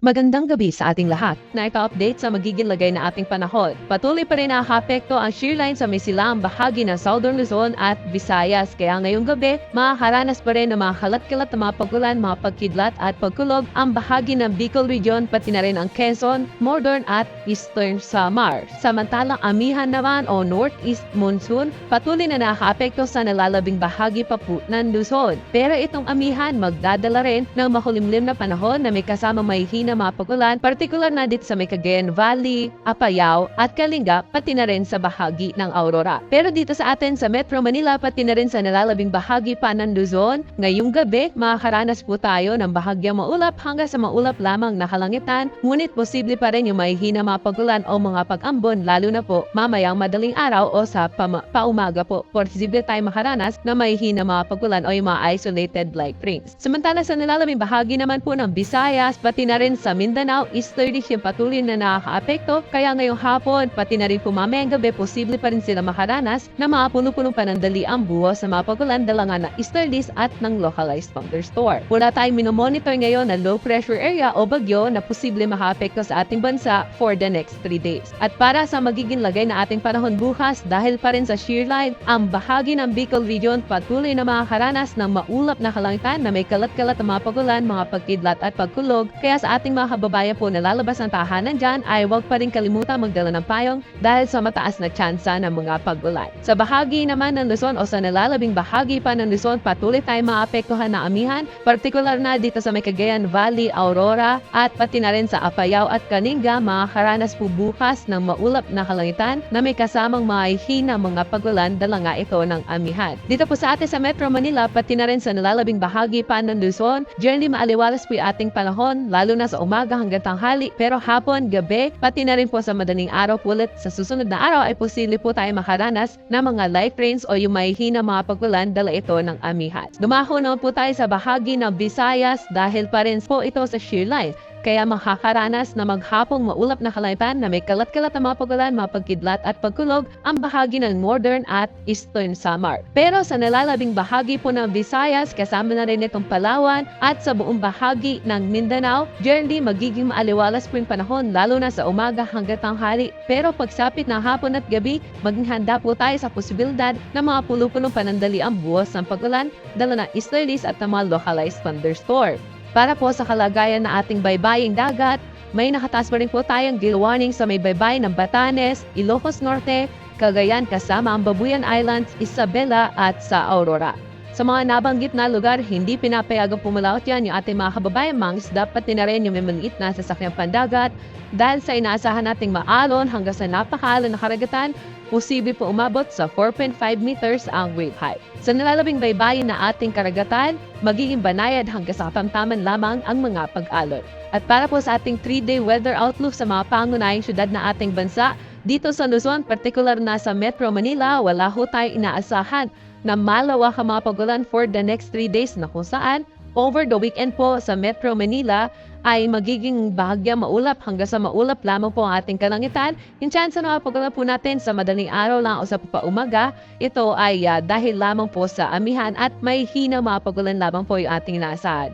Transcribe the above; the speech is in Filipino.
Magandang gabi sa ating lahat. Naika-update sa magiging lagay na ating panahon. Patuloy pa rin nakaka-apekto ang shear line sa may silang bahagi ng Southern Luzon at Visayas. Kaya ngayong gabi, makakaranas pa rin ng mga kalat-kalat na mga pagulan, mga pagkidlat at pagkulog ang bahagi ng Bicol Region, pati na rin ang Quezon, Northern at Eastern Samar. Samantalang amihan naman o Northeast Monsoon, patuloy na nakaka-apekto sa nalalabing bahagi pa po ng Luzon. Pero itong amihan magdadala rin ng makulimlim na panahon na may kasama mahihina mga pagulan, partikular na dito sa may Cagayan Valley, Apayao at Kalinga, pati na rin sa bahagi ng Aurora. Pero dito sa atin sa Metro Manila, pati na rin sa nalalabing bahagi pa ng Luzon, ngayong gabi makakaranas po tayo ng bahagyang maulap hanggang sa maulap lamang na kalangitan, ngunit posible pa rin yung mahihina mga pagulan o mga pag-ambon, lalo na po mamayang madaling araw o sa paumaga po. Posible tayo makaranas na mahihina mga pagulan o yung mga isolated light rains. Samantala sa nalalabing bahagi naman po ng Visayas, pati na rin sa Mindanao, easterlies yung patuloy na nakaka-apekto, kaya ngayong hapon, pati na rin po mamayang gabi, posible pa rin sila makaranas na mga puno-punong panandali ang buhos sa mga pagulan dala nga na easterlies at ng localized thunderstorm. Wala tayong minomonitor ngayon na low pressure area o bagyo na posible maka-apekto sa ating bansa for the next 3 days. At para sa magiging lagay na ating panahon bukas, dahil pa rin sa shear line, ang bahagi ng Bicol Region patuloy na makakaranas ng maulap na kalangitan na may kalat-kalat na mga pagulan, mga pagkidlat at pagkulog, kaya sa ating mga kababayan po na lalabas ng tahanan dyan ay huwag pa rin kalimutan magdala ng payong dahil sa mataas na tsansa ng mga pagulan. Sa bahagi naman ng Luzon o sa nalalabing bahagi pa ng Luzon, patuloy tayong maapektuhan na amihan, partikular na dito sa may Cagayan Valley, Aurora at pati na rin sa Apayao at Kalinga, makakaranas po bukas ng maulap na kalangitan na may kasamang mahihina mga pagulan dala nga ito ng amihan. Dito po sa atin sa Metro Manila, pati na rin sa nalalabing bahagi pa ng Luzon, generally maaliwalas po yung ating panahon, lalo na sa umaga hanggang tanghali, pero hapon, gabi, pati na rin po sa madaling araw ulit sa susunod na araw ay posible po tayo makaranas ng mga light rains o yung mahihina mga pagulan dala ito ng amihan. Dumako naman po tayo sa bahagi ng Visayas dahil pa rin po ito sa shear line. Kaya makakaranas na maghapong maulap na kalangitan na may kalat-kalat na mga pagulan, mga pagkidlat at pagkulog ang bahagi ng Northern at Eastern Samar. Pero sa nalalabing bahagi po ng Visayas, kasama na rin itong Palawan at sa buong bahagi ng Mindanao, generally magiging maaliwalas po yung panahon lalo na sa umaga hanggang tanghali. Pero pagsapit ng hapon at gabi, maging handa po tayo sa posibilidad na mga pulo-punong panandali ang buhos ng pagulan, dala na easterlies at ng mga localized thunderstorm. Para po sa kalagayan na ating baybaying dagat, may nakataas pa rin po tayong gale warning sa may baybay ng Batanes, Ilocos Norte, Cagayan kasama ang Babuyan Islands, Isabela at sa Aurora. Sa mga nabanggit na lugar, hindi pinapayagang pumalaot yan yung ating mga kababayan mangs, dapat din na rin yung may maliit na sasakyang pandagat dahil sa inaasahan nating maalon hanggang sa napakaalon na karagatan, posible po umabot sa 4.5 meters ang wave height. Sa nalalabing baybayin na ating karagatan, magiging banayad hanggang sa katamtaman lamang ang mga pag-alon. At para po sa ating 3-day weather outlook sa mga pangunahing syudad na ating bansa, dito sa Luzon, partikular na sa Metro Manila, wala ho tayong inaasahan na malawak ang mga pagulan for the next 3 days na kung saan over the weekend po sa Metro Manila ay magiging bahagyang maulap hanggang sa maulap lamang po ang ating kalangitan. Yung chance na mapagulan po natin sa madaling araw lang o sa papaumaga, ito ay dahil lamang po sa amihan at may hina mapagulan lamang po yung ating inaasahan.